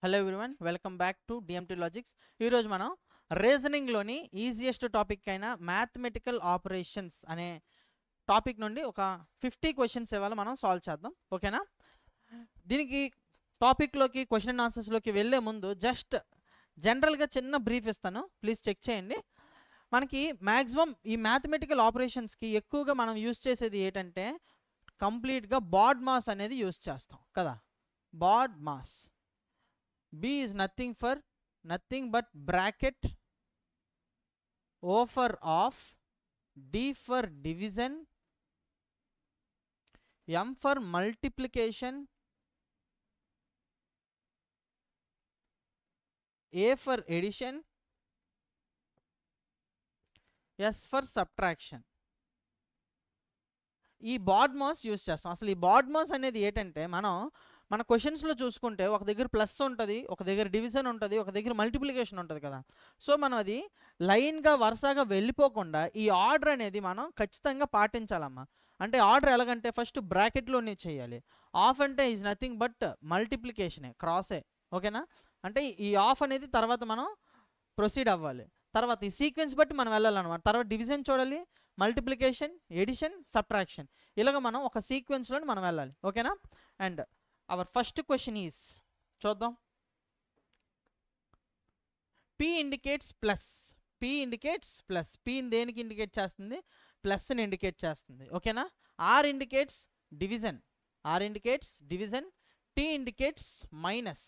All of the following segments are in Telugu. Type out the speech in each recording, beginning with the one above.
Hello everyone, welcome back to DMT logics. ఈరోజు మనం రీజనింగ్లోని ఈజియెస్ట్ టాపిక్ అయిన మ్యాథమెటికల్ ఆపరేషన్స్ అనే టాపిక్ నుండి ఒక 50 క్వశ్చన్స్ ఇవాళ మనం సాల్వ్ చేద్దాం. ఓకేనా? దీనికి టాపిక్లోకి క్వశ్చన్ అండ్ ఆన్సర్స్లోకి వెళ్ళే ముందు జస్ట్ జనరల్గా చిన్న బ్రీఫ్ ఇస్తాను, ప్లీజ్ చెక్ చేయండి. మనకి మ్యాక్సిమం ఈ మ్యాథమెటికల్ ఆపరేషన్స్కి ఎక్కువగా మనం యూస్ చేసేది ఏంటంటే కంప్లీట్గా బాడ్ మాస్ అనేది యూస్ చేస్తాం కదా. BODMAS. B is nothing but bracket O for off, D for division, M for multiplication, A for addition, S for subtraction. ఈ బాడ్ మాస్ యూస్ చేస్తాం. అసలు ఈ బాడ్ మాస్ అనేది ఏంటంటే మన క్వశ్చన్స్లో చూసుకుంటే ఒక దగ్గర ప్లస్ ఉంటుంది, ఒక దగ్గర డివిజన్ ఉంటుంది, ఒక దగ్గర మల్టిప్లికేషన్ ఉంటుంది కదా. సో మనం అది లైన్గా వరుసగా వెళ్ళిపోకుండా ఈ ఆర్డర్ అనేది మనం ఖచ్చితంగా పాటించాలమ్మా. అంటే ఆర్డర్ ఎలాగంటే ఫస్ట్ బ్రాకెట్లోనే చేయాలి. ఆఫ్ అంటే ఈజ్ నథింగ్ బట్ మల్టిప్లికేషనే, క్రాసే. ఓకేనా? అంటే ఈ ఆఫ్ అనేది తర్వాత మనం ప్రొసీడ్ అవ్వాలి. తర్వాత ఈ సీక్వెన్స్ బట్టి మనం వెళ్ళాలన్నమాట. తర్వాత డివిజన్ చూడాలి, మల్టిప్లికేషన్, ఎడిషన్, సబ్ట్రాక్షన్, ఇలాగ మనం ఒక సీక్వెన్స్లో మనం వెళ్ళాలి. ఓకేనా? And hour first question is చూద్దాం. P indicates plus. P indicates plus. P దేనికి ఇండికేట్ చేస్తుంది? ప్లస్ని ఇండికేట్ చేస్తుంది. ఓకేనా? R indicates division. R indicates division. T indicates minus.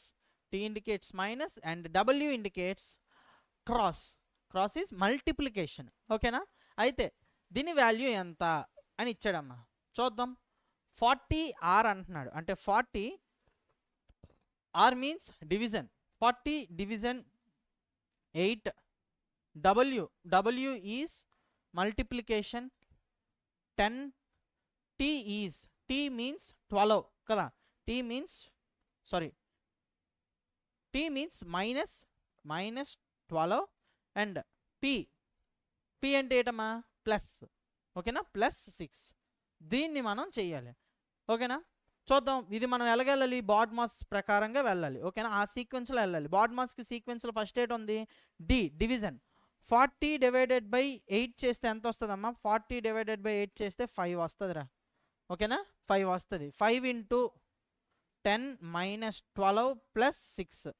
T indicates minus. And W indicates cross. Cross is multiplication. ఓకేనా? అయితే దీని వాల్యూ ఎంత అని ఇచ్చాడమ్మా. చూద్దాం. 40R అంటున్నాడు. అంటే 40R means division. 40 division 8. W is multiplication 10. T means 12 కదా. T means minus 12. And P అంటే ఏంటమ్మా? ప్లస్. ఓకేనా? ప్లస్ 6. దీన్ని మనం చెయ్యాలి. ఓకేనా? చూద్దాం. ఇది మనం ఎలాగెళ్ళాలి? బాడ్ మాస్ ప్రకారంగా వెళ్ళాలి. ఓకేనా? ఆ సీక్వెన్స్లో వెళ్ళాలి. బాడ్ మాస్కి సీక్వెన్స్లో ఫస్ట్ ఏంటి ఉంది? డివిజన్. 40 డివైడెడ్ బై 8 చేస్తే ఎంత వస్తుందమ్మా? 40 డివైడెడ్ బై 8 చేస్తే 5 వస్తుందిరా. ఓకేనా? 5 వస్తుంది. 5 ఇంటూ 10 మైనస్ 12 ప్లస్ 6.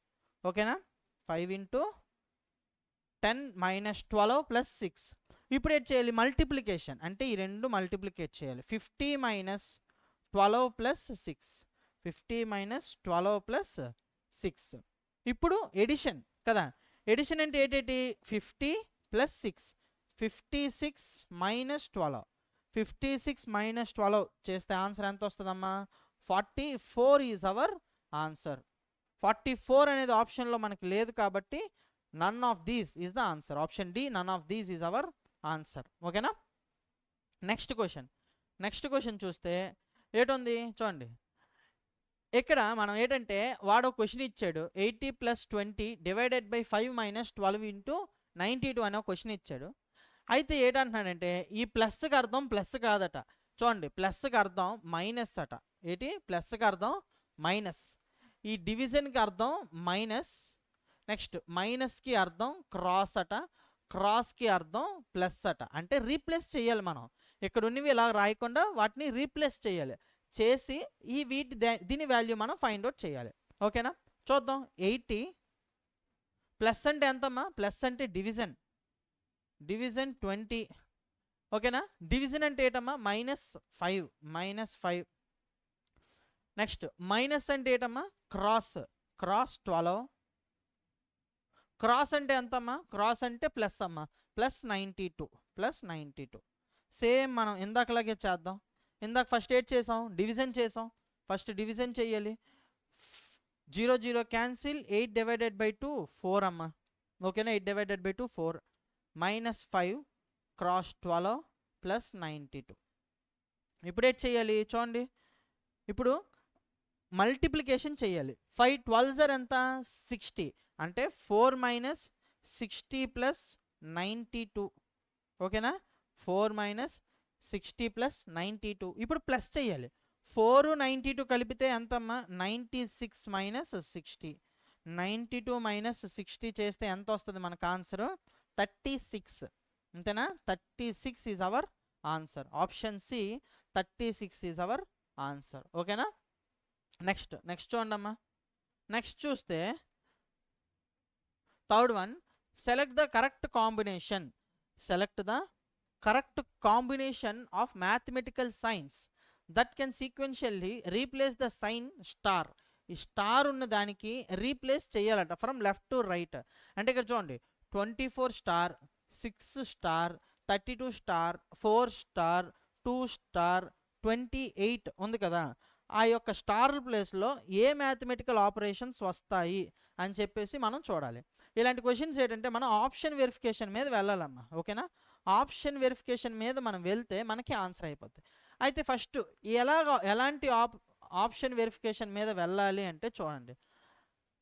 ఓకేనా? 5 ఇంటూ 10 మైనస్ 12 ప్లస్ 6. ఇప్పుడు ఏం చేయాలి? మల్టిప్లికేషన్. అంటే ఈ రెండు మల్టిప్లికేట్ చేయాలి. 50 మైనస్ 12 ప్లస్ 6. 50 minus 12 plus 6. ఇప్పుడు ఎడిషన్ కదా. ఎడిషన్ అంటే ఏంటి? 50 ప్లస్ 6. 56 మైనస్ 12. 56 మైనస్ 12 చేస్తే ఆన్సర్ ఎంత వస్తుందమ్మా? 44 ఈజ్ అవర్ ఆన్సర్. 44 అనేది ఆప్షన్లో మనకి లేదు కాబట్టి none of these is the answer. Option D, none of these is our answer. ఓకేనా? నెక్స్ట్ క్వశ్చన్ చూస్తే ఏటుంది చూడండి. ఇక్కడ మనం ఏంటంటే వాడు క్వశ్చన్ ఇచ్చాడు. 80 plus 20 divided by 5 minus 12 into 92 అనే క్వశ్చన్ ఇచ్చాడు. అయితే ఏంటంటున్నాడంటే ఈ ప్లస్కి అర్థం ప్లస్ కాదట. చూడండి, ప్లస్కి అర్థం మైనస్ అట. ఏంటి? ప్లస్కి అర్థం మైనస్. ఈ డివిజన్కి అర్థం మైనస్. నెక్స్ట్ మైనస్కి అర్థం క్రాస్ అట. క్రాస్కి అర్థం ప్లస్ అట. అంటే రీప్లేస్ చేయాలి మనం. ఇక్కడ ఉన్నవి ఇలా రాయకుండా వాటిని రీప్లేస్ చేయాలి. చేసి దీని వాల్యూ మనం ఫైండ్ అవుట్ చేయాలి. ఓకేనా? చూద్దాం. 80 ప్లస్ అంటే ఎంతమ్మా? ప్లస్ అంటే డివిజన్. 20. ఓకేనా? డివిజన్ అంటే ఏంటమ్మా? -5. నెక్స్ట్ మైనస్ అంటే ఏంటమ్మా? క్రాస్ 12. క్రాస్ అంటే ఎంతమ్మా? క్రాస్ అంటే ప్లస్ అమ్మా. +92. సేమ్ మనం ఇందాకలాగే చేద్దాం. ఇందాక ఫస్ట్ ఏడ్ చేసాం? డివిజన్ చేసాం. ఫస్ట్ డివిజన్ చేయాలి. 0 క్యాన్సిల్. 8 డివైడెడ్ బై 2 4 అమ్మా. ఓకేనా? 8 డివైడెడ్ బై 2 4. -5 క్రాస్ 12 +92. ఇప్పుడు ఏడ్ చేయాలి? చూడండి, ఇప్పుడు మల్టిప్లికేషన్ చేయాలి. 5 12 ఎంత? 60. అంటే 4 మైనస్ 60 ప్లస్ 92. ఓకేనా? 4 మైనస్ 60 ప్లస్ 92. ఇప్పుడు ప్లస్ చేయాలి. 4 92 కలిపితే ఎంతమ్మా? 96 మైనస్ 60 92 మైనస్ 60 చేస్తే ఎంత వస్తుంది మనకు ఆన్సర్? 36. అంతేనా? 36 is our answer. Option C 36 is our answer. ఓకేనా? నెక్స్ట్ చూడండమ్మా. నెక్స్ట్ చూస్తే third one, select the correct combination. Select the correct combination of mathematical signs that can sequentially replace the sign star. ఈ స్టార్ ఉన్న దానికి రీప్లేస్ చేయాలట ఫ్రమ్ లెఫ్ట్ టు రైట్. అంటే ఇక్కడ చూడండి 24 star, 6 star, 32 star, 4 star, 2 star, 28 ఉంది కదా. ఆ యొక్క స్టార్ ప్లేస్లో ఏ మ్యాథమెటికల్ ఆపరేషన్స్ వస్తాయి అని చెప్పేసి మనం చూడాలి. ఇలాంటి క్వశ్చన్స్ ఏంటంటే మనం ఆప్షన్ వెరిఫికేషన్ మీద వెళ్ళాలమ్మా. ఓకేనా? ఆప్షన్ వెరిఫికేషన్ మీద మనం వెళ్తే మనకి ఆన్సర్ అయిపోతుంది. అయితే ఫస్ట్ ఎలాంటి ఆప్షన్ వెరిఫికేషన్ మీద వెళ్ళాలి అంటే చూడండి,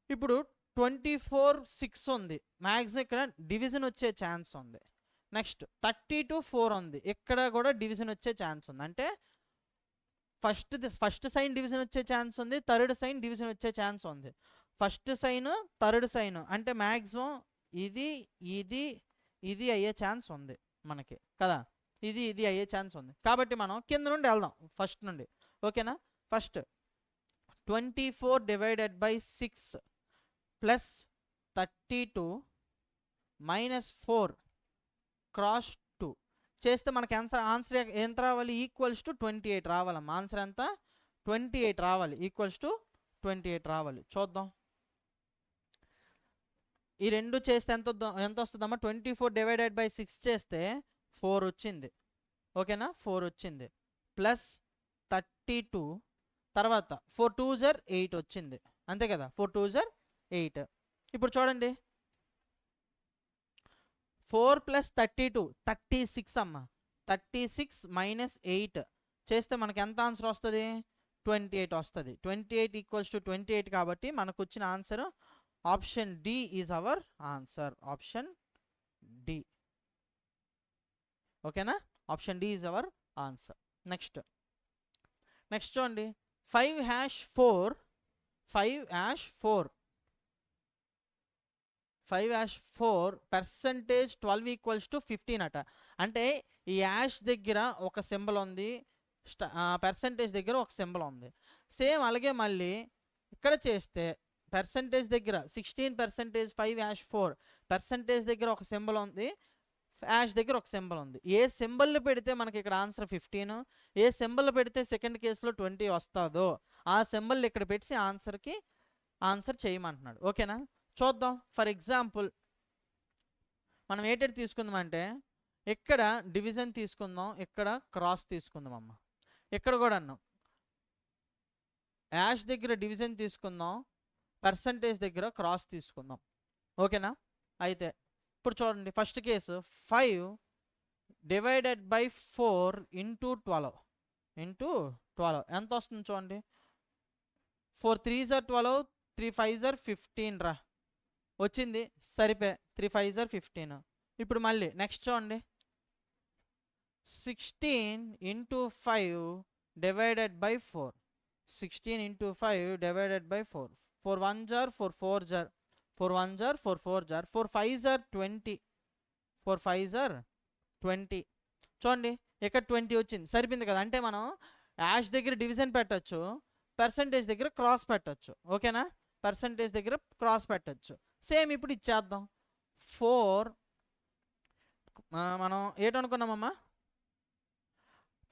ఇప్పుడు 24/6 ఉంది, మ్యాక్సిమం ఇక్కడ డివిజన్ వచ్చే ఛాన్స్ ఉంది. నెక్స్ట్ 32/4 ఉంది, ఇక్కడ కూడా డివిజన్ వచ్చే ఛాన్స్ ఉంది. అంటే ఫస్ట్ సైన్ డివిజన్ వచ్చే ఛాన్స్ ఉంది, థర్డ్ సైన్ డివిజన్ వచ్చే ఛాన్స్ ఉంది. ఫస్ట్ సైన్, థర్డ్ సైన్ అంటే మ్యాక్సిమం ఇది ఇది ఇది అయ్యే ఛాన్స్ ఉంది మనకి కదా. ఇది అయ్యే ఛాన్స్ ఉంది. కాబట్టి మనం కింద నుండి వెళ్దాం, ఫస్ట్ నుండి. ఓకేనా? First 24 divided by 6 plus 32 minus 4 cross 2 చేస్తే మనకి ఆన్సర్ ఎంత రావాలి? Equals to 28 రావాలమ్మా. ఆన్సర్ ఎంత? 28 రావాలి. ఈక్వల్స్ టు 28 రావాలి. చూద్దాం. ఈ రెండు చేస్తే ఎంత వస్తుందమ్మా? 24 డివైడెడ్ బై 6 చేస్తే 4 వచ్చింది. ఓకేనా? 4 వచ్చింది. ప్లస్ 32 తర్వాత 4 2s are 8 వచ్చింది. అంతే కదా? 4 2s are 8. ఇప్పుడు చూడండి, 4 ప్లస్ 32 36 అమ్మా. 36 మైనస్ 8 చేస్తే మనకి ఎంత ఆన్సర్ వస్తుంది? 28 వస్తుంది. 28 ఈక్వల్స్ టు 28 కాబట్టి మనకు వచ్చిన answer option D is our answer. Option D. ఓకేనా? Option D is our answer. Next చూడండి, 5#4 పర్సెంటేజ్ 12 ఈక్వల్స్ టు 15 అట. అంటే ఈ యాష్ దగ్గర ఒక సింబల్ ఉంది, పర్సెంటేజ్ దగ్గర ఒక సింబల్ ఉంది. సేమ్ అలాగే మళ్ళీ ఇక్కడ చేస్తే పర్సెంటేజ్ దగ్గర 16% 5#4 పర్సెంటేజ్ దగ్గర ఒక సింబల్ ఉంది, యాష్ దగ్గర ఒక సింబల్ ఉంది. ఏ సింబల్ పెడితే మనకి ఇక్కడ ఆన్సర్ 15, ఏ సింబల్ పెడితే సెకండ్ కేసులో 20 వస్తుందో ఆ సింబల్ ఇక్కడ పెట్టి ఆన్సర్ చేయమంటున్నాడు. ఓకేనా? చూద్దాం. ఫర్ ఎగ్జాంపుల్ మనం ఏంటంటే తీసుకుందాం అంటే ఇక్కడ డివిజన్ తీసుకుందాం, ఇక్కడ క్రాస్ తీసుకుందాం అమ్మ. ఇక్కడ కూడా అన్నాం యాష్ దగ్గర డివిజన్ తీసుకుందాం, పర్సంటేజ్ దగ్గర క్రాస్ తీసుకుందాం. ఓకేనా? అయితే ఇప్పుడు చూడండి, first case 5 divided by 4 into 12 ఎంత వస్తుంది చూడండి. 4 3s are 12, 3 5s are 15 రా వచ్చింది. సరిపోయి 3 5s are 15. ఇప్పుడు మళ్ళీ నెక్స్ట్ చూడండి, 16 into 5 divided by 4. 16 into 5 divided by 4. 4 1s are 4 4s are 4 1s are 4 4s are 4 5s are 20. 4 5s are 20. చూడండి ఇక్కడ 20 వచ్చింది. సరిపోయింది కదా. అంటే మనం యాష్ దగ్గర డివిజన్ పెట్టచ్చు, పర్సంటేజ్ దగ్గర క్రాస్ పెట్టచ్చు. ఓకేనా? పర్సంటేజ్ దగ్గర క్రాస్ పెట్టచ్చు. సేమ్ ఇప్పుడు ఇచ్చేద్దాం. 4 మనం ఏంటనుకున్నామమ్మా?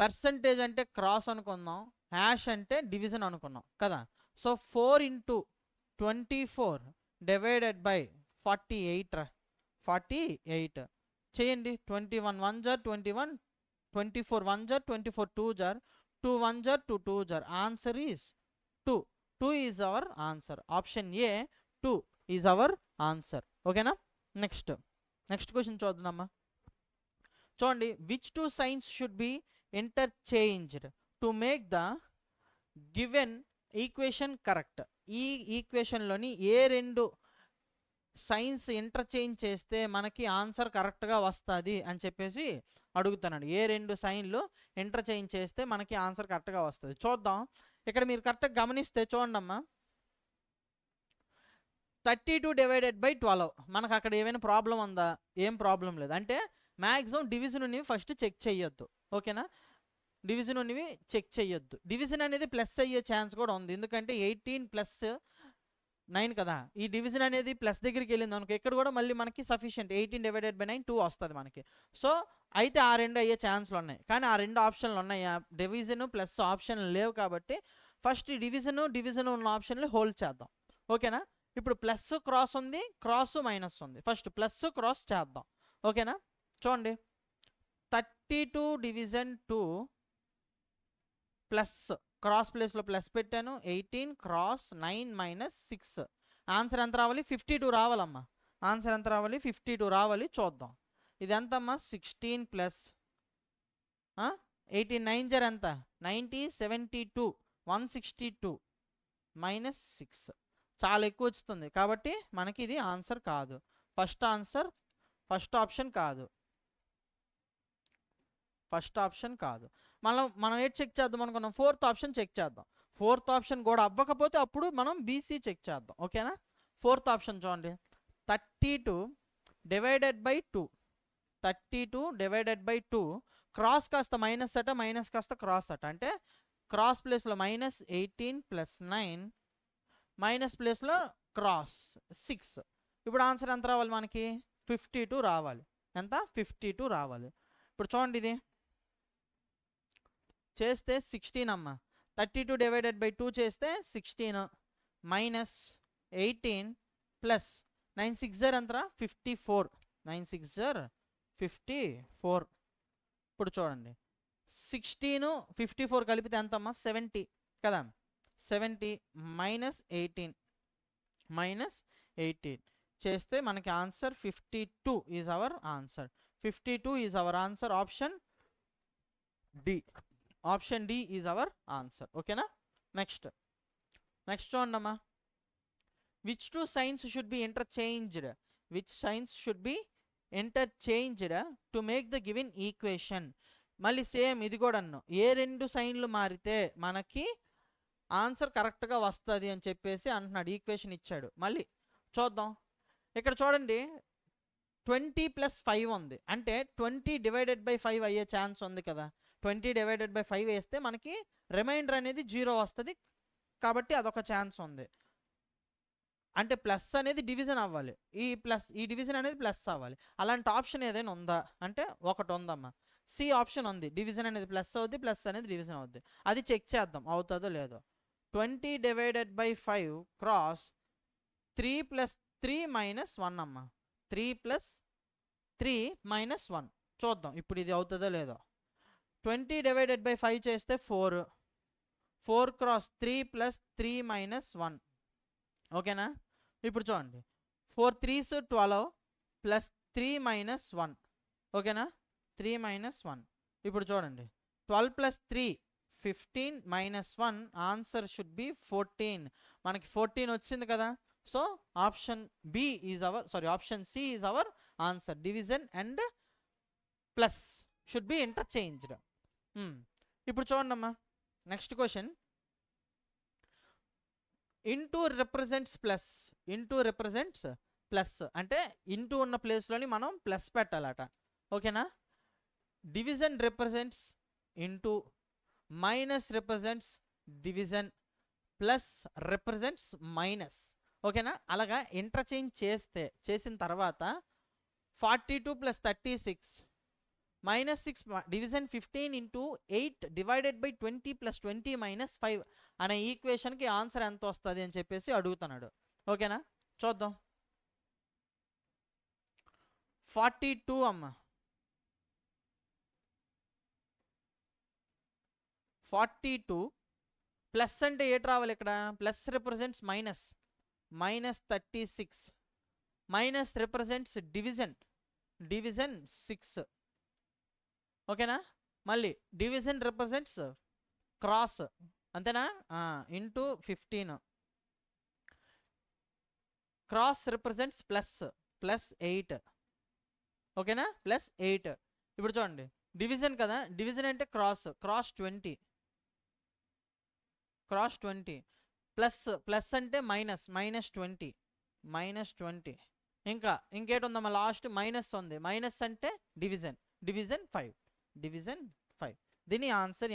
పర్సంటేజ్ అంటే క్రాస్ అనుకుందాం, హ్యాష్ అంటే డివిజన్ అనుకున్నాం కదా. సో 4 ఇంటూ 24 డివైడెడ్ బై 48 చేయండి. 21 1s are 21, 24 1s are 24 2s are 2 1s are 2 2s are. Answer is 2. 2 is our answer. Option A 2 is our answer. ఓకేనా? నెక్స్ట్ క్వశ్చన్ చూద్దామమ్మా. చూడండి, which two signs should be interchanged to make the given equation correct. ఈ ఈక్వేషన్లోని ఏ రెండు సైన్స్ ఇంటర్చేంజ్ చేస్తే మనకి ఆన్సర్ కరెక్ట్గా వస్తుంది అని చెప్పేసి అడుగుతున్నాడు. ఏ రెండు సైన్లు ఇంటర్చేంజ్ చేస్తే మనకి ఆన్సర్ కరెక్ట్గా వస్తుంది చూద్దాం. ఇక్కడ మీరు కరెక్ట్గా గమనిస్తే చూడండి అమ్మా, 32 డివైడెడ్ బై 12. మనకు అక్కడ ఏమైనా ప్రాబ్లం ఉందా? ఏం ప్రాబ్లం లేదు. అంటే మ్యాక్సిమం డివిజన్ ఉన్నవి ఫస్ట్ చెక్ చేయొద్దు. ఓకేనా? డివిజన్ ఉన్నవి చెక్ చేయొద్దు. డివిజన్ అనేది ప్లస్ అయ్యే ఛాన్స్ కూడా ఉంది. ఎందుకంటే 18 ప్లస్ 9 కదా. ఈ డివిజన్ అనేది ప్లస్ దగ్గరికి వెళ్ళింది అనుకో, ఇక్కడ కూడా మళ్ళీ మనకి సఫిషియంట్ 18 డివైడెడ్ బై 9 2 వస్తుంది మనకి. సో అయితే ఆ రెండు అయ్యే ఛాన్స్లు ఉన్నాయి. కానీ ఆ రెండు ఆప్షన్లు ఉన్నాయా? డివిజన్ ప్లస్ ఆప్షన్ లేవు కాబట్టి ఫస్ట్ డివిజన్ ఉన్న ఆప్షన్లు హోల్డ్ చేద్దాం. ఓకేనా? ఇప్పుడు ప్లస్ క్రాస్ ఉంది, క్రాస్ మైనస్ ఉంది. ఫస్ట్ ప్లస్ క్రాస్ చేద్దాం. ఓకేనా? చూడండి, 32 డివిజన్ 2 ప్లస్ క్రాస్ ప్లేస్లో ప్లస్ పెట్టాను, 18 క్రాస్ 9 మైనస్ 6. ఆన్సర్ ఎంత రావాలి? 52 రావాలమ్మా. ఆన్సర్ ఎంత రావాలి? 52 రావాలి. చూద్దాం, ఇది ఎంతమ్మా? 16 ప్లస్ 18 9 జర్ ఎంత? 90 72 162 మైనస్ 6. చాలా ఎక్కువ వస్తుంది కాబట్టి మనకి ఇది ఆన్సర్ కాదు. ఫస్ట్ ఆప్షన్ కాదు. మనం ఏది చెక్ చేద్దాం అనుకున్నాం? ఫోర్త్ ఆప్షన్ చెక్ చేద్దాం. ఫోర్త్ ఆప్షన్ కూడా అవ్వకపోతే అప్పుడు మనం బీసీ చెక్ చేద్దాం. ఓకేనా? ఫోర్త్ ఆప్షన్ చూడండి, 32 divided by 2. 32 divided by 2 cross కాస్త మైనస్ అట, మైనస్ కాస్త క్రాస్ అట. అంటే క్రాస్ ప్లేస్లో మైనస్ 18 ప్లస్ 9 మైనస్ ప్లేస్లో క్రాస్ 6. ఇప్పుడు ఆన్సర్ ఎంత రావాలి మనకి? 52 రావాలి. ఎంత? 52 రావాలి. ఇప్పుడు చూడండి, ఇది చేస్తే 16 అమ్మ. 32 డివైడెడ్ బై 2 చేస్తే 16 మైనస్ 18 ప్లస్ 9 6 జర్ ఎంతరా? 54. 9 6 జర్ 54. ఇప్పుడు చూడండి, 16 54 కలిపితే ఎంతమ్మా? 70 కదా. 70 మైనస్ 18 చేస్తే మనకి answer 52 is our answer. 52 is our answer. Option D is our answer. ఓకేనా? నెక్స్ట్ చూడమ్మా, which two signs should be interchanged to make the given equation. మళ్ళీ సేమ్ ఇది కూడా ఏ రెండు సైన్లు మారితే మనకి ఆన్సర్ కరెక్ట్గా వస్తుంది అని చెప్పేసి అంటున్నాడు. ఈక్వేషన్ ఇచ్చాడు. మళ్ళీ చూద్దాం. ఇక్కడ చూడండి, 20 ప్లస్ 5 ఉంది. అంటే 20 డివైడెడ్ బై 5 అయ్యే ఛాన్స్ ఉంది కదా. 20 డివైడెడ్ బై 5 వేస్తే మనకి రిమైండర్ అనేది 0 వస్తుంది కాబట్టి అదొక ఛాన్స్ ఉంది. అంటే ప్లస్ అనేది డివిజన్ అవ్వాలి, ఈ డివిజన్ అనేది ప్లస్ అవ్వాలి. అలాంటి ఆప్షన్ ఏదైనా ఉందా అంటే ఒకటి ఉందమ్మా. సి ఆప్షన్ ఉంది. డివిజన్ అనేది ప్లస్ అవుద్ది, ప్లస్ అనేది డివిజన్ అవుద్ది. అది చెక్ చేద్దాం అవుతుందో లేదో. 20 divided by 5 cross 3 plus 3 minus 1 అమ్మా. 3 ప్లస్ 3 మైనస్ 1 చూద్దాం ఇప్పుడు ఇది అవుతుందో లేదో. 20 డివైడెడ్ బై 5 చేస్తే 4 క్రాస్ 3 ప్లస్ 3 మైనస్ 1. ఓకేనా? ఇప్పుడు చూడండి, 4 3s 12 ప్లస్ 3 మైనస్ 1. ఓకేనా? 3 మైనస్ 1. ఇప్పుడు చూడండి, 12 plus 3 15 minus 1. Answer should be 14. మనకి 14 వచ్చింది కదా. So option C is our answer. Division and plus should be interchanged. ఇప్పుడు చూడండి అమ్మా, next question. Into represents plus అంటే ఇంటూ ఉన్న ప్లేస్లోని మనం ప్లస్ పెట్టాలట. ఓకేనా? Division represents into, minus represents division, plus represents minus. ఓకేనా? అలాగా ఇంటర్చేంజ్ చేసిన తర్వాత 42 plus 36 minus 6 division 15 into 8 divided by 20 plus 20 minus 5 అనే ఈక్వేషన్కి ఆన్సర్ ఎంత వస్తుంది అని చెప్పేసి అడుగుతున్నాడు. ఓకేనా? చూద్దాం. 42 అమ్మ. 42 ప్లస్ అంటే ఏటి రావాలి ఇక్కడ? Plus represents minus 36 minus represents division 6. ఓకేనా? మళ్ళీ డివిజన్ రిప్రజెంట్స్ క్రాస్, అంతేనా? Into 15 cross represents plus 8. ఓకేనా? ప్లస్ 8. ఇప్పుడు చూడండి, డివిజన్ కదా, డివిజన్ అంటే క్రాస్ 20 ప్లస్ అంటే మైనస్ 20. -20. ఇంకేటి ఉందమ్మా లాస్ట్ మైనస్ ఉంది. మైనస్ అంటే డివిజన్. డివిజన్ 5. దీని ఆన్సర్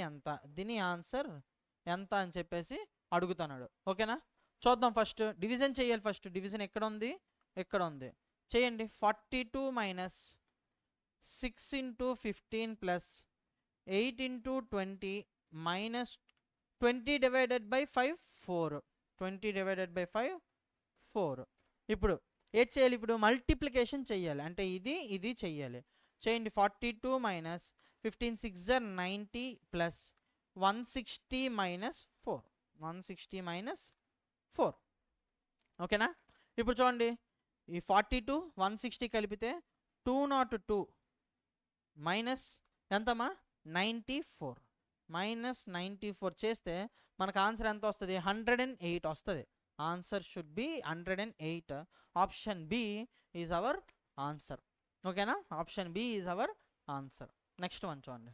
ఎంత అని చెప్పేసి అడుగుతున్నాడు. ఓకేనా, చూద్దాం. ఫస్ట్ డివిజన్ చేయాలి. ఫస్ట్ డివిజన్ ఎక్కడ ఉంది? ఎక్కడ ఉంది చేయండి. 42 minus 6 into 15 plus 8 into 20 minus 20 divided by 5 4. 20 divided by 5 4. ఇప్పుడు ఏం చేయాలి? ఇప్పుడు మల్టిప్లికేషన్ చేయాలి. అంటే ఇది చెయ్యాలి. చేయండి. 42 మైనస్ 15 6 90 ప్లస్ 160 మైనస్ 4. 160 మైనస్ 4. ఓకేనా, ఇప్పుడు చూడండి. ఈ 42 160 కలిపితే 202 మైనస్ ఎంతమ్మా? 94. మైనస్ 94 చేస్తే మనకు ఆన్సర్ ఎంత వస్తుంది? 108 వస్తుంది. Answer should be 108. Option B is our answer. ఓకేనా, option B is our answer. Next one చూడండి.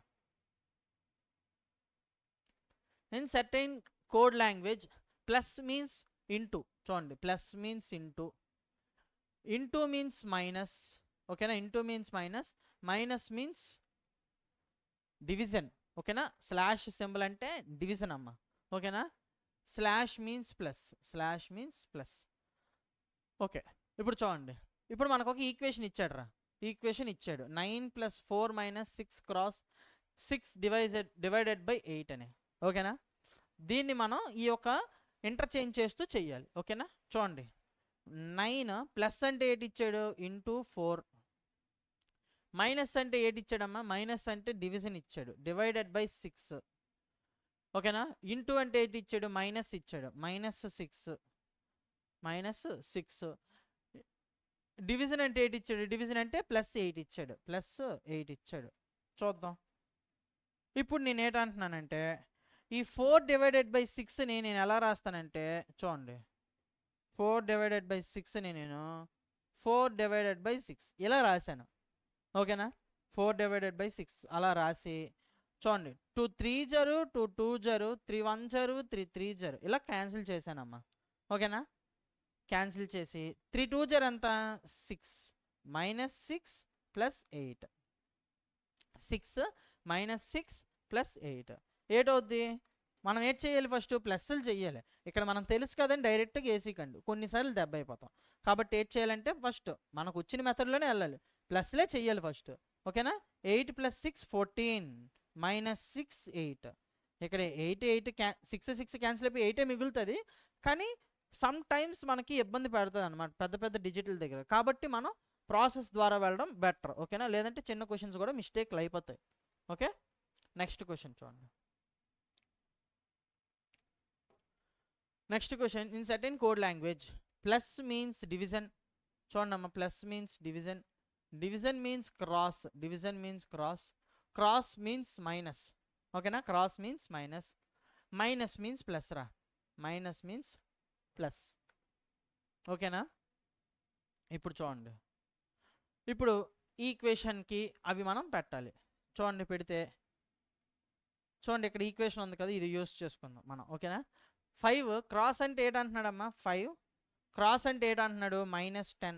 In certain code language plus means into. చూడండి, plus means into, into means minus. ఓకేనా, into means minus, minus means division. ఓకేనా, స్లాష్ సింబల్ అంటే డివిజన్ అమ్మ. ఓకేనా, slash means plus. Slash means plus. Okay, ఇప్పుడు చూడండి. ఇప్పుడు మనకు ఒక ఈక్వేషన్ ఇచ్చాడు రా. ఈక్వేషన్ ఇచ్చాడు 9 + 4 - 6 క్రాస్ 6 డివైడెడ్ బై 8 అని. ఓకేనా, దీన్ని మనం ఈ యొక్క ఇంటర్చేంజ్ చేస్తూ చెయ్యాలి. ఓకేనా, చూడండి. 9 ప్లస్ అంటే 8 ఇచ్చాడు ఇంటూ 4. మైనస్ అంటే 8 ఇచ్చాడమ్మా. మైనస్ అంటే డివిజన్ ఇచ్చాడు. Divided by 6. ఓకేనా, ఇంటూ అంటే 8 ఇచ్చాడు. మైనస్ ఇచ్చాడు. -6. -6. డివిజన్ అంటే 8 ఇచ్చాడు. డివిజన్ అంటే +8 ఇచ్చాడు. +8 ఇచ్చాడు. చూద్దాం. ఇప్పుడు నేను ఏంటంటున్నానంటే ఈ 4 డివైడెడ్ బై 6ని నేను ఎలా రాస్తానంటే చూడండి. 4 డివైడెడ్ బై 6ని నేను 4 డివైడెడ్ బై 6 ఇలా రాశాను. ఓకేనా, 4 డివైడెడ్ బై 6 అలా రాసి చూడండి. 2 3 జరు, 2 2 జరు, 3 1 జరు, 3 3 జరు ఇలా క్యాన్సిల్ చేశానమ్మా. ఓకేనా, క్యాన్సిల్ చేసి 3 2 జరు ఎంత? 6. -6 + 8. 6 - 6 + 8 8 అవుద్ది. మనం ఏం చేయాలి? ఫస్ట్ ప్లస్లు చెయ్యాలి. ఇక్కడ మనం తెలుసు కదండి, డైరెక్ట్గా వేసేకండి. కొన్నిసార్లు దెబ్బ అయిపోతాం. కాబట్టి ఏం చేయాలంటే ఫస్ట్ మనకు వచ్చిన మెథడ్లోనే వెళ్ళాలి. ప్లస్లే చెయ్యాలి ఫస్ట్. ఓకేనా, 8 + 6 14 -6 8. ఇక్కడ 8 6 6 క్యాన్సిల్ అయిపోయి 8 మిగులుతుంది. కానీ సమ్ టైమ్స్ మనకి ఇబ్బంది పెడుతుంది అనమాట పెద్ద పెద్ద డిజిటల్ దగ్గర. కాబట్టి మనం ప్రాసెస్ ద్వారా వెళ్ళడం బెటర్. ఓకేనా, లేదంటే చిన్న క్వశ్చన్స్ కూడా మిస్టేక్లు అయిపోతాయి. ఓకే, నెక్స్ట్ క్వశ్చన్ చూడండి. Next question. In certain code language plus means division. చూడండి అమ్మ, plus means division. Division means cross. Division means cross. Cross means minus. ఓకేనా, cross means minus. Minus means plus రా. Minus means plus. ఓకేనా, ఇప్పుడు చూడండి. ఇప్పుడు ఈక్వేషన్కి అవి మనం పెట్టాలి. చూడండి, పెడితే చూడండి ఇక్కడ ఈక్వేషన్ ఉంది కదా, ఇది యూస్ చేసుకుందాం మనం. ఓకేనా, 5 క్రాస్ అంటే 8 అంటున్నాడమ్మా. 5 క్రాస్ అంటే 8 అంటున్నాడు. -10.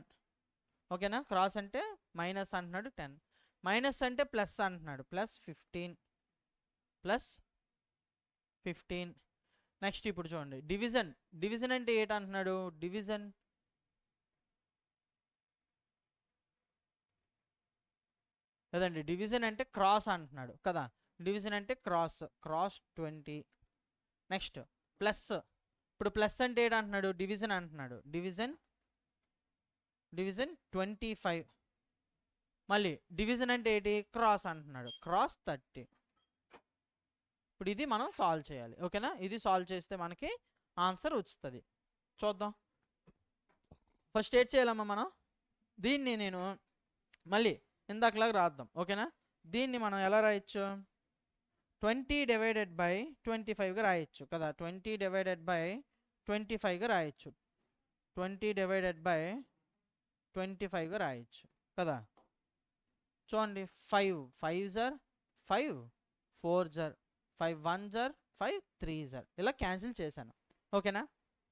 ఓకేనా, క్రాస్ అంటే మైనస్ అంటున్నాడు 10. మైనస్ అంటే ప్లస్ అంటున్నాడు. +15. +15. నెక్స్ట్ ఇప్పుడు చూడండి. డివిజన్. డివిజన్ అంటే 8 అంటున్నాడు. డివిజన్ కదండి, డివిజన్ అంటే క్రాస్ అంటున్నాడు కదా. డివిజన్ అంటే క్రాస్. క్రాస్ 20. Next plus. ఇప్పుడు ప్లస్ అంటే 8 అంటున్నాడు. డివిజన్ అంటున్నాడు. డివిజన్ 25. మళ్ళీ డివిజన్ అంటే ఏంటి? క్రాస్ అంటున్నాడు. క్రాస్ 30. ఇప్పుడు ఇది మనం సాల్వ్ చేయాలి. ఓకేనా, ఇది సాల్వ్ చేస్తే మనకి ఆన్సర్ వస్తుంది. చూద్దాం. ఫస్ట్ ఏం చేయాలమ్మా మనం? దీన్ని నేను మళ్ళీ ఇందాకలాగా రాద్దాం. ఓకేనా, దీన్ని మనం ఎలా రాయొచ్చు? 20 డివైడెడ్ బై 25గా రాయొచ్చు కదా. 20 డివైడెడ్ బై 25గా రాయొచ్చు. 20 డివైడెడ్ బై 25గా రాయొచ్చు కదా. చూడండి, 5 5 జర్ 5, 4 జర్ 5, 1 జర్ 5, 3 జర్ ఇలా క్యాన్సిల్ చేశాను. ఓకేనా,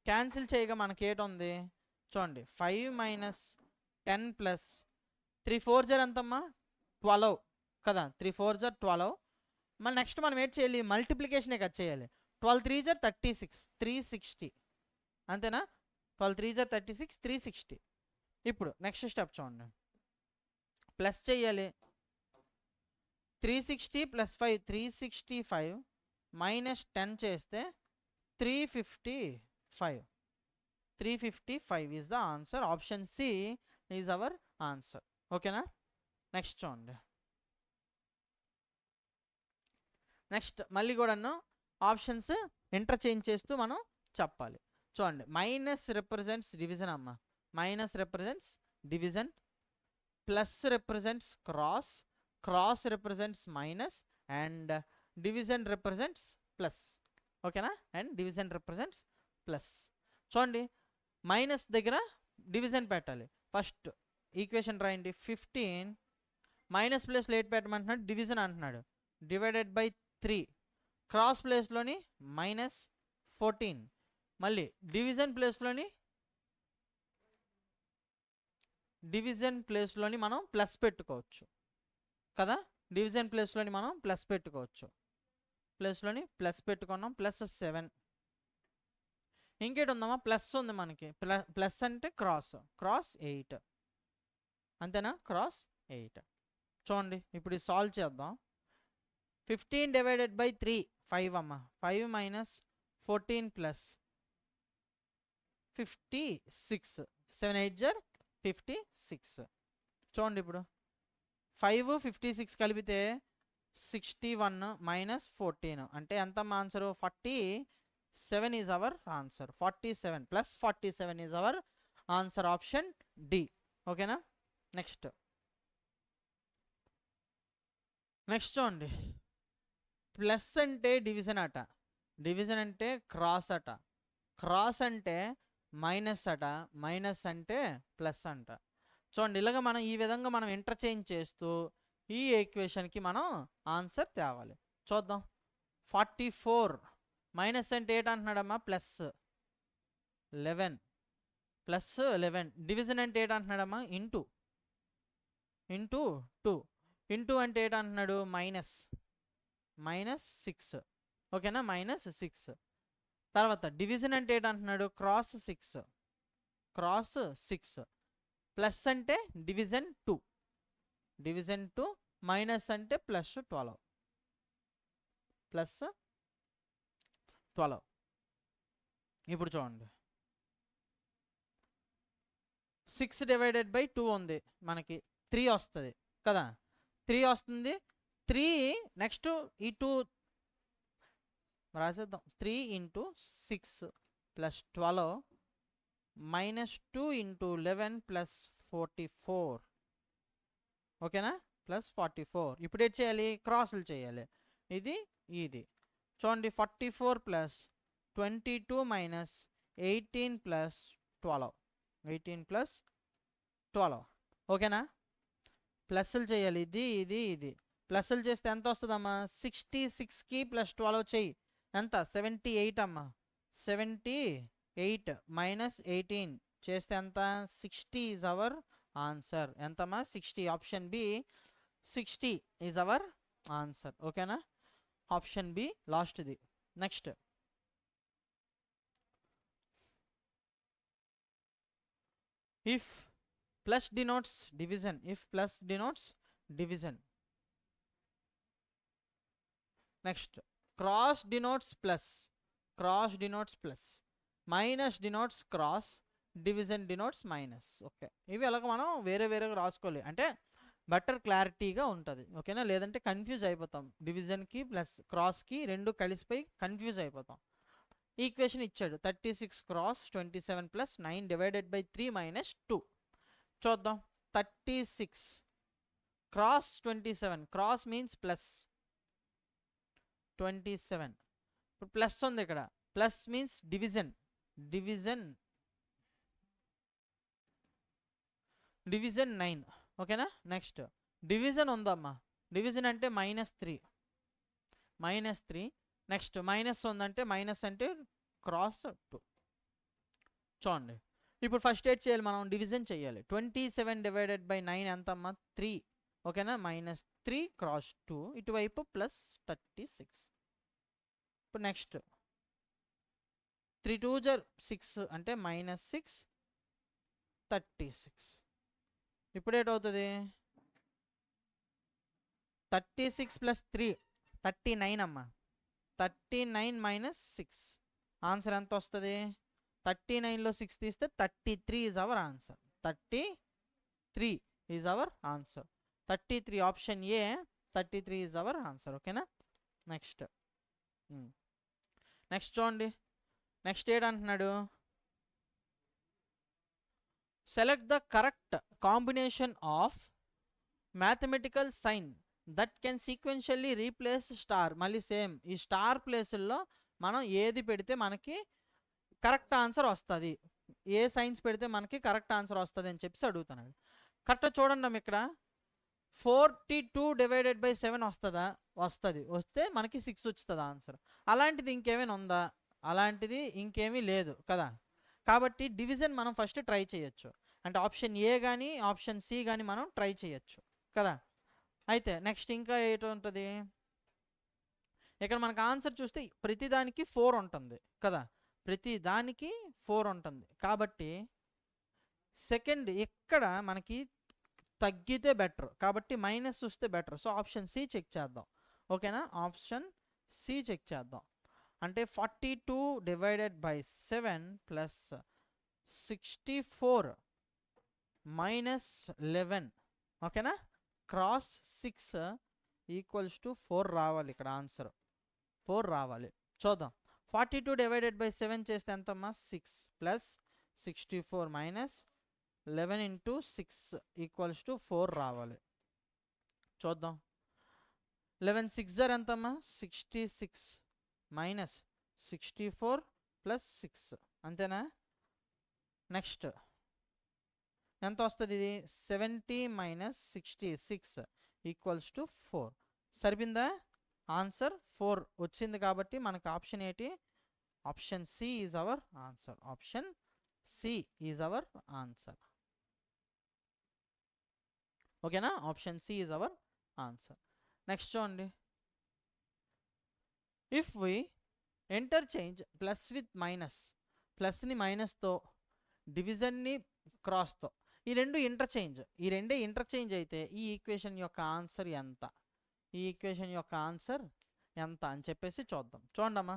క్యాన్సిల్ చేయగా మనకి ఏటుంది? చూడండి 5 మైనస్ 10 ప్లస్ 3 4 జర్ ఎంతమ్మా 12 కదా, 3 4 జర్ 12. మళ్ళీ నెక్స్ట్ మనం ఏంటి చేయాలి, మల్టిప్లికేషనే కదా చేయాలి. 12 3 జర్ 36 360 అంతేనా, 12 3 జర్ 36 360. ఇప్పుడు నెక్స్ట్ స్టెప్ చూడండి, ప్లస్ చేయాలి. 360 ప్లస్ 5 365 మైనస్ 10 చేస్తే 355. 355 is the answer. Option C is our answer. ఓకేనా. నెక్స్ట్ చూడండి, నెక్స్ట్ మళ్ళీ కూడాను ఆప్షన్స్ ఇంటర్చేంజ్ చేస్తూ మనం చెప్పాలి. చూడండి, మైనస్ రిప్రజెంట్స్ డివిజన్ అమ్మ, minus represents division, plus represents cross, cross represents minus, and division represents plus. ఓకేనా, అండ్ డివిజన్ రిప్రజెంట్స్ ప్లస్. చూడండి, మైనస్ దగ్గర డివిజన్ పెట్టాలి. ఫస్ట్ ఈక్వేషన్ రాయండి. 15 మైనస్ ప్లేస్లో ఎయిట్ పెట్టమంటున్నాడు, డివిజన్ అంటున్నాడు. డివైడెడ్ బై 3, క్రాస్ ప్లేస్లోని మైనస్ 14, మళ్ళీ డివిజన్ ప్లేస్లోని మనం ప్లస్ పెట్టుకోవచ్చు కదా, డివిజన్ ప్లేస్లోని మనం ప్లస్ పెట్టుకోవచ్చు. ప్లేస్లోని ప్లస్ పెట్టుకున్నాం, ప్లస్ 7. ఇంకేటి ఉందమ్మా, ప్లస్ ఉంది మనకి. ప్లస్ అంటే క్రాస్, క్రాస్ 8 అంతేనా, క్రాస్ 8. చూడండి, ఇప్పుడు సాల్వ్ చేద్దాం. 15 డివైడెడ్ బై 3 5 అమ్మ, 5 మైనస్ 14 ప్లస్ 56, 7 8 జర్ 56. చూడండి, ఇప్పుడు 5 56 కలిపితే 61 మైనస్ 14 అంటే ఎంతమ్మా answer, 47 is our answer. 47 plus 47 is our answer. Option D. ఓకేనా. నెక్స్ట్ చూడండి, ప్లస్ అంటే డివిజన్ అట, డివిజన్ అంటే క్రాస్ అట, క్రాస్ అంటే మైనస్ అట, మైనస్ అంటే ప్లస్ అంట. చూడండి, ఇలాగ మనం ఈ విధంగా మనం ఇంటర్చేంజ్ చేస్తూ ఈ ఈక్వేషన్కి మనం ఆన్సర్ తేవాలి. చూద్దాం. 44 మైనస్ అంటే ఏంటంటున్నాడమ్మా, ప్లస్ 11, ప్లస్ 11. డివిజన్ అంటే ఏంటంటున్నాడమ్మా, ఇంటూ 2. ఇంటూ అంటే ఏంటంటున్నాడు, మైనస్ 6. ఓకేనా, మైనస్ 6. తర్వాత డివిజన్ అంటే ఏంటంటున్నాడు, క్రాస్ 6, క్రాస్ 6. ప్లస్ అంటే డివిజన్ 2, డివిజన్ 2. మైనస్ అంటే ప్లస్ 12, ప్లస్ 12. ఇప్పుడు చూడండి, 6 డివైడెడ్ బై 2 ఉంది మనకి, 3 వస్తుంది కదా, 3 వస్తుంది. 3 నెక్స్ట్ ఈ 2 రాసేద్దాం. 3 into 6 plus 12 minus 2 into 11 plus 44. ఓకేనా, ప్లస్ 44. ఇప్పుడు ఏం చేయాలి, క్రాసులు చేయాలి. ఇది చూడండి, 44 ప్లస్ 22 మైనస్ 18 ప్లస్ 12, 18 ప్లస్ 12. ఓకేనా, ప్లస్లు చేయాలి. ఇది ప్లస్లు చేస్తే ఎంత వస్తుందమ్మా, 66కి ప్లస్ 12 చెయ్యి, ఎంత 78 అమ్మా. 78 మైనస్ 18 చేస్తే ఎంత, 60 ఈజ్ అవర్ ఆన్సర్. ఎంతమ్మా, 60. Option B 60 is our answer. ఓకేనా, ఆప్షన్ బి లాస్ట్ది. Next if plus denotes division, if plus denotes division. Next, cross denotes plus, cross denotes plus, minus denotes cross, division denotes minus. Okay, ఇవి అలాగ మనం వేరేగా రాసుకోవాలి, అంటే బెటర్ క్లారిటీగా ఉంటుంది. ఓకేనా, లేదంటే కన్ఫ్యూజ్ అయిపోతాం. డివిజన్కి ప్లస్ క్రాస్కి రెండు కలిసిపోయి కన్ఫ్యూజ్ అయిపోతాం. ఈక్వేషన్ ఇచ్చాడు, 36 cross 27 plus 9 divided by 3 minus 2. చూద్దాం. 36 క్రాస్ 27, క్రాస్ మీన్స్ ప్లస్ 27. ఇప్పుడు ప్లస్ ఉంది ఇక్కడ, ప్లస్ మీన్స్ డివిజన్, డివిజన్ 9. ఓకేనా. నెక్స్ట్ డివిజన్ ఉందమ్మా, డివిజన్ అంటే -3, నెక్స్ట్ మైనస్ ఉందంటే మైనస్ అంటే క్రాస్ 2. చూడండి, ఇప్పుడు ఫస్ట్ ఏం చేయాలి, మనం డివిజన్ చేయాలి. 27 డివైడెడ్ బై 9 ఎంత అమ్మా, 3. ఓకేనా, -3 క్రాస్ 2 ఇటువైపు +36. ఇప్పుడు నెక్స్ట్ 3 2 6 అంటే -6 36. ఇప్పుడు ఏటవుతుంది, 36 + 3 39 అమ్మా. 39 - 6 ఆన్సర్ ఎంత వస్తుంది, 39లో 6 తీస్తే 33 is our answer. 33 is our answer. 33 option A, 33 is our answer. ఓకేనా. నెక్స్ట్ చూడండి, నెక్స్ట్ ఏడంటున్నాడు, select the correct combination of mathematical sign that can sequentially replace star. మళ్ళీ సేమ్ ఈ స్టార్ ప్లేసుల్లో మనం ఏది పెడితే మనకి కరెక్ట్ ఆన్సర్ వస్తుంది, ఏ సైన్స్ పెడితే మనకి కరెక్ట్ ఆన్సర్ వస్తుంది అని చెప్పేసి అడుగుతున్నాడు. కరెక్ట్గా చూడండి అమ్మ, ఇక్కడ 42 డివైడెడ్ బై 7 వస్తుందా, వస్తుంది. వస్తే మనకి 6 వస్తుంది ఆన్సర్. అలాంటిది ఇంకేమైనా ఉందా, అలాంటిది ఇంకేమీ లేదు కదా. కాబట్టి డివిజన్ మనం ఫస్ట్ ట్రై చేయొచ్చు, అంటే ఆప్షన్ ఏ కానీ ఆప్షన్ సి కానీ మనం ట్రై చేయొచ్చు కదా. అయితే నెక్స్ట్ ఇంకా ఏంటంటుంది, ఇక్కడ మనకు ఆన్సర్ చూస్తే ప్రతిదానికి 4 ఉంటుంది కదా, ప్రతి దానికి 4 ఉంటుంది. కాబట్టి సెకండ్ ఇక్కడ మనకి తగ్గితే బెటర్, కాబట్టి మైనస్ వస్తే better. So option C check చేద్దాం. ఓకేనా, ఆప్షన్ సి చెక్ చేద్దాం. అంటే 42 డివైడెడ్ బై 7 ప్లస్ 64 మైనస్ 11. ఓకేనా, క్రాస్ 6 ఈక్వల్స్ టు 4 రావాలి. ఇక్కడ ఆన్సర్ 4 రావాలి. చూద్దాం, 42 డివైడెడ్ బై 7 చేస్తే ఎంతమ్మా, 6 plus 64 minus 11 into 6 equals to 4 రావాలి. చూద్దాం, 11 6 ఎంతమ్మా, 66 మైనస్ 64 ప్లస్ 6 అంతేనా. నెక్స్ట్ ఎంత వస్తుంది, ఇది 70 మైనస్ 66 ఈక్వల్స్ టు 4. సరిపోయిందా, ఆన్సర్ 4 వచ్చింది. కాబట్టి మనకు ఆప్షన్ ఏంటి, option C is our answer. Option C is our answer. ఓకేనా, option C is our answer. Next చూడండి, if we interchange plus with minus, ప్లస్ని మైనస్తో, డివిజన్ని క్రాస్తో, ఈ రెండు ఇంటర్చేంజ్, ఈ రెండే ఇంటర్చేంజ్ అయితే ఈ ఈక్వేషన్ యొక్క ఆన్సర్ ఎంత, ఈ ఈక్వేషన్ యొక్క ఆన్సర్ ఎంత అని చెప్పేసి చూద్దాం. చూడమ్మా,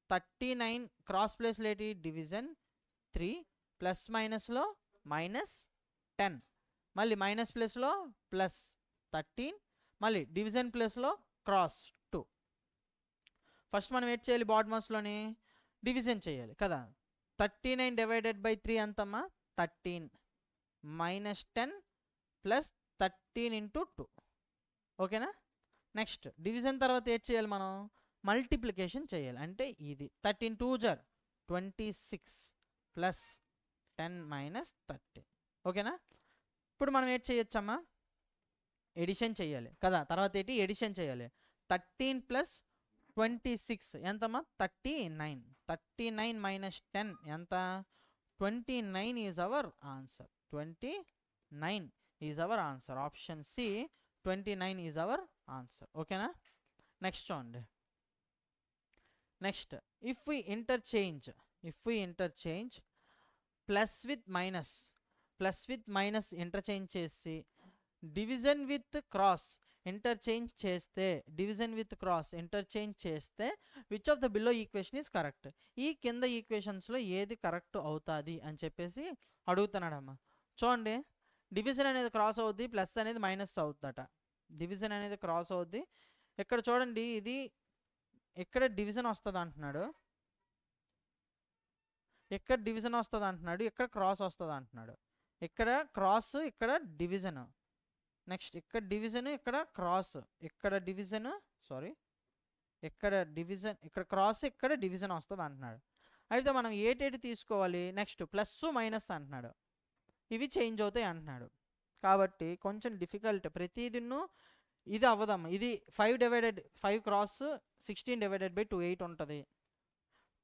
39 క్రాస్ ప్లేస్ లేటి డివిజన్ 3, ప్లస్ మైనస్లో -10, మళ్ళీ మైనస్ ప్లేస్లో +13, మళ్ళీ డివిజన్ ప్లేస్లో క్రాస్ 2. ఫస్ట్ మనం ఏం చేయాలి, బాడ్మాస్లోని డివిజన్ చేయాలి కదా. 39 డివైడెడ్ బై 3 ఎంతమ్మా, 13 -10 ప్లస్ 13 ఇంటూ 2. ఓకేనా. నెక్స్ట్ డివిజన్ తర్వాత ఏం చేయాలి, మనం మల్టిప్లికేషన్ చేయాలి. అంటే ఇది 13 2 26 ప్లస్ 10 మైనస్ 13. ఓకేనా. ఇప్పుడు మనం ఏం చేయొచ్చమ్మా, ఎడిషన్ చేయాలి కదా. తర్వాత ఏంటి, ఎడిషన్ చేయాలి. 13 ప్లస్ 26 ఎంతమ్మా, 39. 39 మైనస్ 10 ఎంత, 29 is our answer. 29 is our answer. Option C 29 is our answer. ఓకేనా. నెక్స్ట్ చూడండి, next if we interchange plus with minus interchange చేసి డివిజన్ విత్ క్రాస్ ఇంటర్చేంజ్ చేస్తే which of the below equation is correct. ఈ కింద ఈక్వేషన్స్లో ఏది కరెక్ట్ అవుతుంది అని చెప్పేసి అడుగుతున్నాడమ్మా. చూడండి, డివిజన్ అనేది క్రాస్ అవుద్ది, ప్లస్ అనేది మైనస్ అవుద్దట. డివిజన్ అనేది క్రాస్ అవుద్ది. ఇక్కడ చూడండి, ఇది ఎక్కడ డివిజన్ వస్తుంది అంటున్నాడు, ఎక్కడ డివిజన్ వస్తుంది అంటున్నాడు, ఇక్కడ క్రాస్ వస్తుంది అంటున్నాడు. ఇక్కడ క్రాస్, ఇక్కడ డివిజన్. నెక్స్ట్ ఇక్కడ డివిజన్, ఇక్కడ క్రాస్, ఇక్కడ డివిజన్, ఇక్కడ డివిజన్, ఇక్కడ క్రాస్, ఇక్కడ డివిజన్ వస్తుంది అంటున్నాడు. అయితే మనం ఏటేటి తీసుకోవాలి, నెక్స్ట్ ప్లస్ మైనస్ అంటున్నాడు, ఇవి చేంజ్ అవుతాయి అంటున్నాడు. కాబట్టి కొంచెం డిఫికల్ట్, ప్రతిదిన్ను ఇది అవ్వదమ్మా. ఇది 5 క్రాస్ 16 డివైడెడ్ బై 2 8 ఉంటుంది.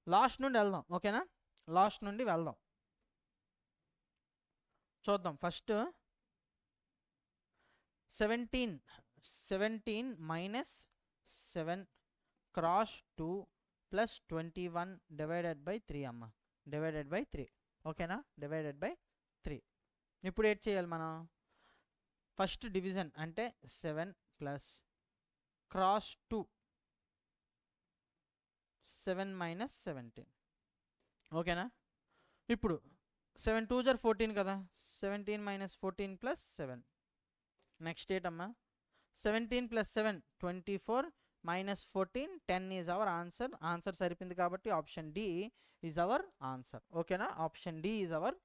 లాస్ట్ నుండి వెళ్దాం. ఓకేనా, లాస్ట్ నుండి వెళ్దాం. చూద్దాం. First 17 minus 7 cross 2 plus 21 divided by 3 అమ్మ, డివైడెడ్ బై 3. ఓకేనా, డివైడెడ్ బై 3. ఇప్పుడు ఏం చేయాలి మనం? ఫస్ట్ డివిజన్ అంటే 7 ప్లస్ క్రాస్ 2 7 మైనస్ 17. ఓకేనా, ఇప్పుడు 7 2 జర్ 14 కదా, 17 మైనస్ 14 ప్లస్ 7. నెక్స్ట్ ఏంటమ్మా? 17 plus 7 24 minus 14 10 is our answer. Answer సరిపోయింది కాబట్టి option D is our answer. ఓకేనా, ఆప్షన్ డి ఈజ్ అవర్